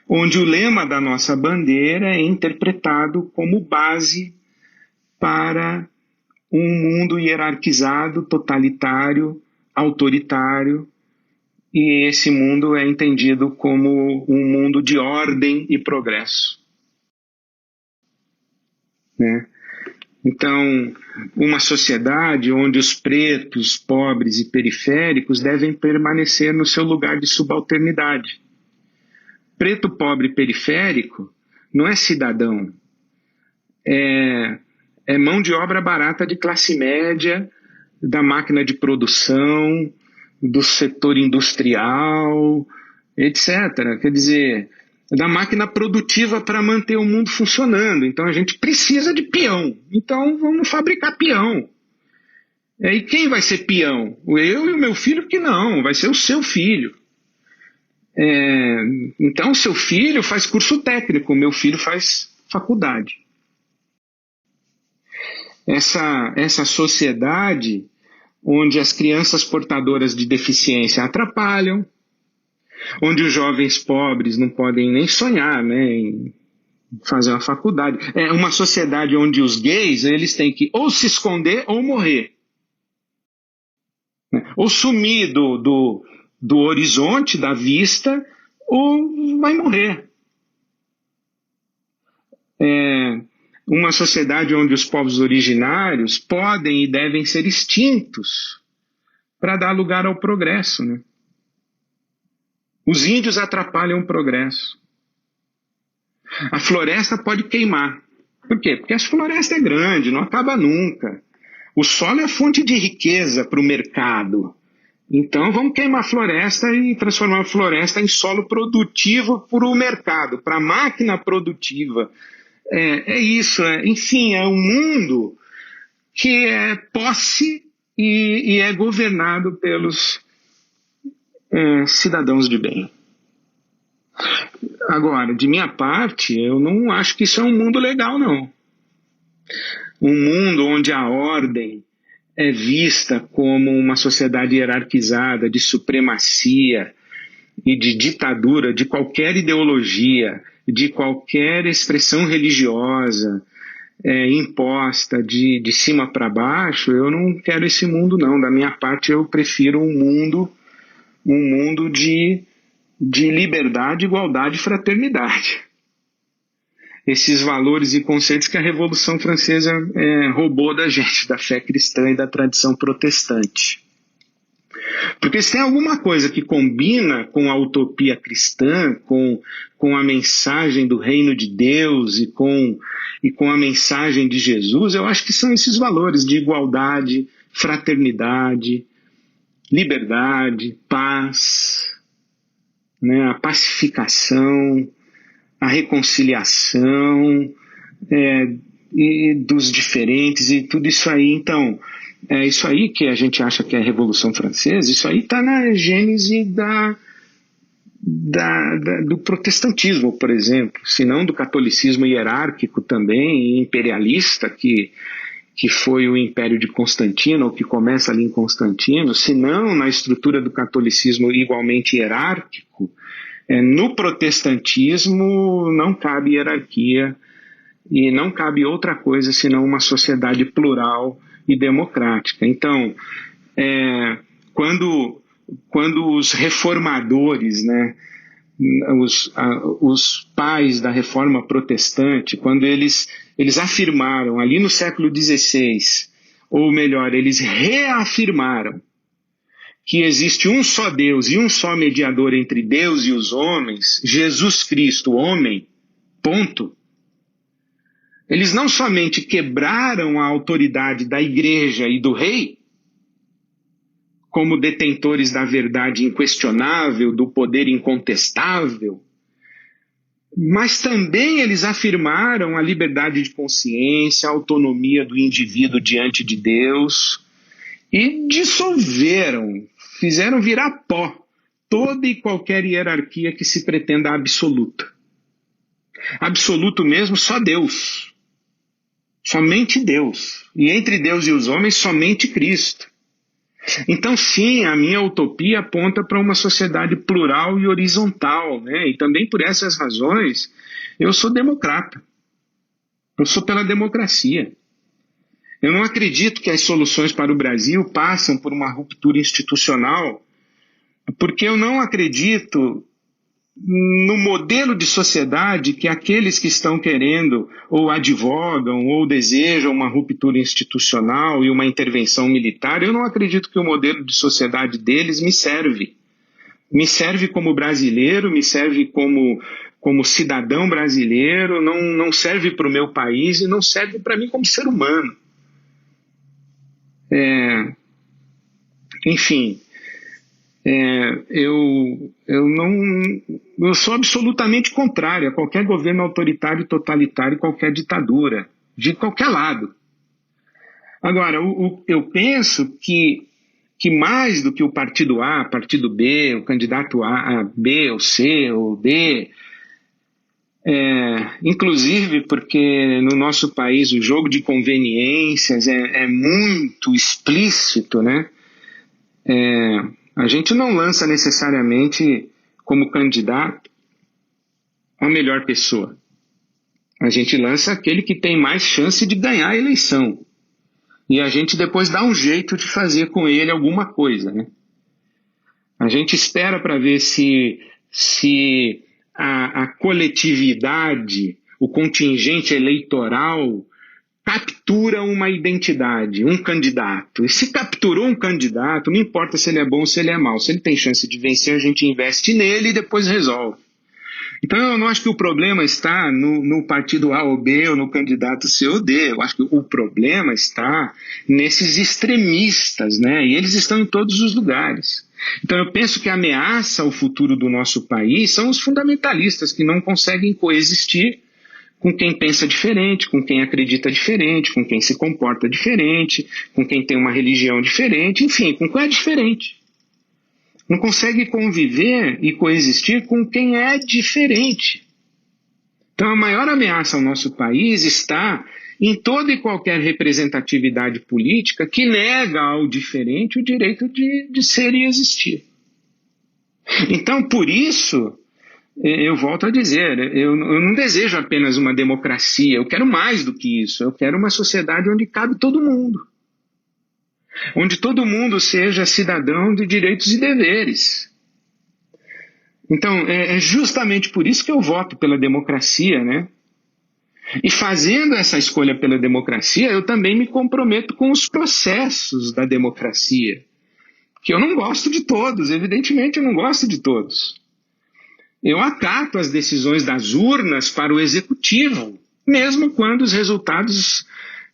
onde o lema da nossa bandeira é interpretado como base para um mundo hierarquizado, totalitário, autoritário, e esse mundo é entendido como um mundo de ordem e progresso, né? Então, uma sociedade onde os pretos, pobres e periféricos devem permanecer no seu lugar de subalternidade. Preto, pobre e periférico não é cidadão, é mão de obra barata de classe média, da máquina de produção, do setor industrial, etc. Quer dizer, da máquina produtiva para manter o mundo funcionando. Então a gente precisa de peão. Então vamos fabricar peão. E quem vai ser peão? Eu e o meu filho? Que não, vai ser o seu filho. Então o seu filho faz curso técnico, o meu filho faz faculdade. Essa sociedade onde as crianças portadoras de deficiência atrapalham, onde os jovens pobres não podem nem sonhar, né, em fazer uma faculdade. É uma sociedade onde os gays eles têm que ou se esconder ou morrer, né, ou sumir do horizonte, da vista, ou vai morrer. Uma sociedade onde os povos originários podem e devem ser extintos para dar lugar ao progresso, né? Os índios atrapalham o progresso. A floresta pode queimar. Por quê? Porque a floresta é grande, não acaba nunca. O solo é fonte de riqueza para o mercado. Então vamos queimar a floresta e transformar a floresta em solo produtivo para o mercado, para a máquina produtiva. Isso. Enfim, é um mundo que é posse e é governado pelos cidadãos de bem. Agora, de minha parte, eu não acho que isso é um mundo legal, não. Um mundo onde a ordem é vista como uma sociedade hierarquizada de supremacia e de ditadura de qualquer ideologia, de qualquer expressão religiosa imposta de cima para baixo. Eu não quero esse mundo, não. Da minha parte, eu prefiro um mundo de liberdade, igualdade e fraternidade. Esses valores e conceitos que a Revolução Francesa roubou da gente, da fé cristã e da tradição protestante. Porque se tem alguma coisa que combina com a utopia cristã, com a mensagem do reino de Deus e com a mensagem de Jesus, eu acho que são esses valores de igualdade, fraternidade, liberdade, paz, né, a pacificação, a reconciliação e dos diferentes e tudo isso aí. Então, é isso aí que a gente acha que é a Revolução Francesa, isso aí está na gênese do protestantismo, por exemplo, se não do catolicismo hierárquico também, e imperialista, que foi o Império de Constantino, ou que começa ali em Constantino, se não na estrutura do catolicismo igualmente hierárquico. No protestantismo não cabe hierarquia e não cabe outra coisa senão uma sociedade plural e democrática. Então, quando os reformadores, né, os pais da reforma protestante, quando eles afirmaram ali no século XVI, ou melhor, eles reafirmaram que existe um só Deus e um só mediador entre Deus e os homens, Jesus Cristo, homem, ponto. Eles não somente quebraram a autoridade da igreja e do rei, como detentores da verdade inquestionável, do poder incontestável, mas também eles afirmaram a liberdade de consciência, a autonomia do indivíduo diante de Deus e dissolveram, fizeram virar pó toda e qualquer hierarquia que se pretenda absoluta. Absoluto mesmo, só Deus. Somente Deus. E entre Deus e os homens, somente Cristo. Então, sim, a minha utopia aponta para uma sociedade plural e horizontal, né? E também por essas razões, eu sou democrata. Eu sou pela democracia. Eu não acredito que as soluções para o Brasil passam por uma ruptura institucional, porque eu não acredito no modelo de sociedade que aqueles que estão querendo ou advogam ou desejam uma ruptura institucional e uma intervenção militar, eu não acredito que o modelo de sociedade deles me serve. Me serve como brasileiro, me serve como cidadão brasileiro, não serve para o meu país e não serve para mim como ser humano. Enfim... eu sou absolutamente contrário a qualquer governo autoritário, totalitário, qualquer ditadura, de qualquer lado. Agora, eu penso que mais do que o partido A, partido B, o candidato A, B, ou C, ou D, inclusive porque no nosso país o jogo de conveniências é muito explícito, né? A gente não lança necessariamente como candidato a melhor pessoa. A gente lança aquele que tem mais chance de ganhar a eleição. E a gente depois dá um jeito de fazer com ele alguma coisa, né? A gente espera para ver se a coletividade, o contingente eleitoral captura uma identidade, um candidato. E se capturou um candidato, não importa se ele é bom ou se ele é mau. Se ele tem chance de vencer, a gente investe nele e depois resolve. Então eu não acho que o problema está no partido A ou B ou no candidato C ou D. Eu acho que o problema está nesses extremistas, né? E eles estão em todos os lugares. Então eu penso que a ameaça ao futuro do nosso país são os fundamentalistas que não conseguem coexistir com quem pensa diferente, com quem acredita diferente, com quem se comporta diferente, com quem tem uma religião diferente, enfim, com quem é diferente. Não consegue conviver e coexistir com quem é diferente. Então a maior ameaça ao nosso país está em toda e qualquer representatividade política que nega ao diferente o direito de ser e existir. Então, por isso... eu volto a dizer, eu não desejo apenas uma democracia, eu quero mais do que isso, eu quero uma sociedade onde cabe todo mundo. Onde todo mundo seja cidadão de direitos e deveres. Então, é justamente por isso que eu voto pela democracia, né? E fazendo essa escolha pela democracia, eu também me comprometo com os processos da democracia. Que eu não gosto de todos, evidentemente eu não gosto de todos. Eu acato as decisões das urnas para o executivo, mesmo quando os resultados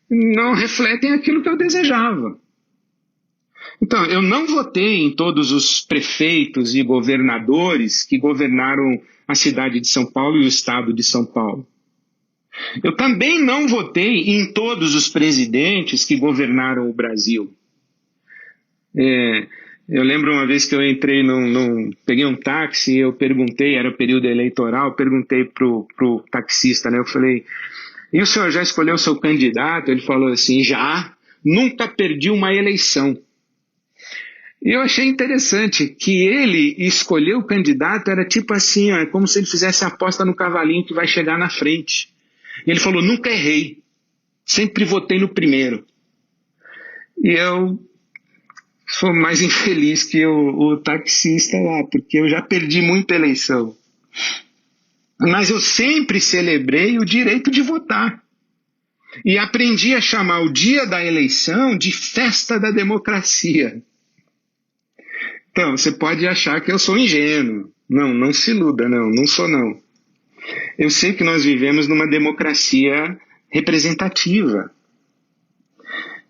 não refletem aquilo que eu desejava. Então, eu não votei em todos os prefeitos e governadores que governaram a cidade de São Paulo e o estado de São Paulo. Eu também não votei em todos os presidentes que governaram o Brasil. Eu lembro uma vez que eu entrei peguei um táxi, eu perguntei, era período eleitoral, perguntei pro taxista, né? Eu falei, e o senhor já escolheu o seu candidato? Ele falou assim, já, nunca perdi uma eleição. E eu achei interessante que ele escolher o candidato era tipo assim, ó, como se ele fizesse a aposta no cavalinho que vai chegar na frente. E ele falou, nunca errei, sempre votei no primeiro. E eu sou mais infeliz que o taxista lá, porque eu já perdi muita eleição. Mas eu sempre celebrei o direito de votar. E aprendi a chamar o dia da eleição de festa da democracia. Então, você pode achar que eu sou ingênuo. Não se iluda, não sou não. Eu sei que nós vivemos numa democracia representativa.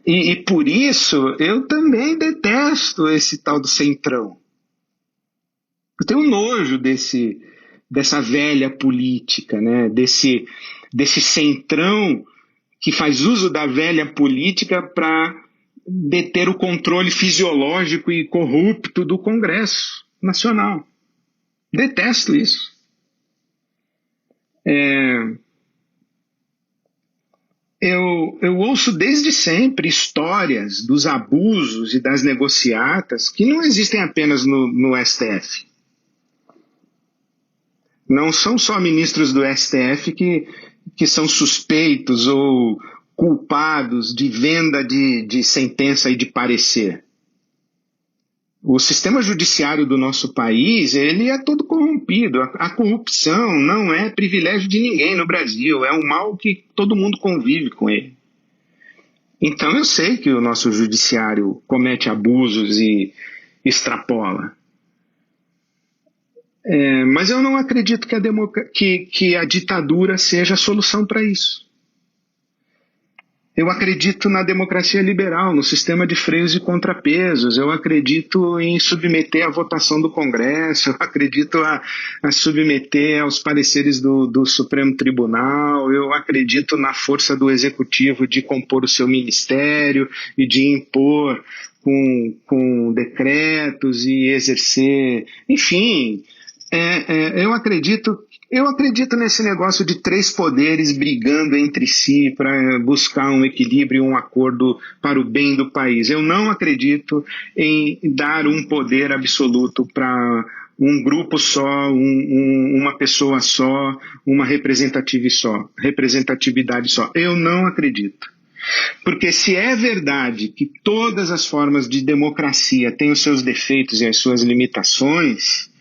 E por isso eu também detesto esse tal do centrão. Eu tenho nojo dessa velha política, né? desse centrão que faz uso da velha política para deter o controle fisiológico e corrupto do Congresso Nacional. Detesto isso. Eu ouço desde sempre histórias dos abusos e das negociatas que não existem apenas no STF. Não são só ministros do STF que são suspeitos ou culpados de venda de sentença e de parecer. O sistema judiciário do nosso país, ele é todo corrompido. A corrupção não é privilégio de ninguém no Brasil, é um mal que todo mundo convive com ele. Então eu sei que o nosso judiciário comete abusos e extrapola. Mas eu não acredito que a ditadura seja a solução para isso. Eu acredito na democracia liberal, no sistema de freios e contrapesos. Eu acredito em submeter à votação do Congresso. Eu acredito a submeter aos pareceres do Supremo Tribunal. Eu acredito na força do Executivo de compor o seu ministério e de impor com decretos e exercer. Enfim, eu acredito nesse negócio de três poderes brigando entre si para buscar um equilíbrio e um acordo para o bem do país. Eu não acredito em dar um poder absoluto para um grupo só, uma pessoa só, uma representatividade só. Eu não acredito. Porque se é verdade que todas as formas de democracia têm os seus defeitos e as suas limitações,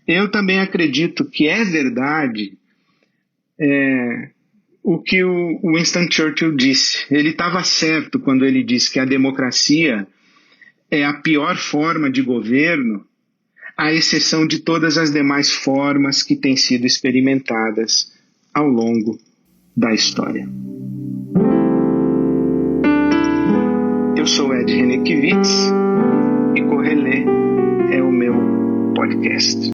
eu também acredito que é verdade o que o Winston Churchill disse. Ele estava certo quando ele disse que a democracia é a pior forma de governo, à exceção de todas as demais formas que têm sido experimentadas ao longo da história. Eu sou Ed Renekiewicz e Correlê é o meu podcast.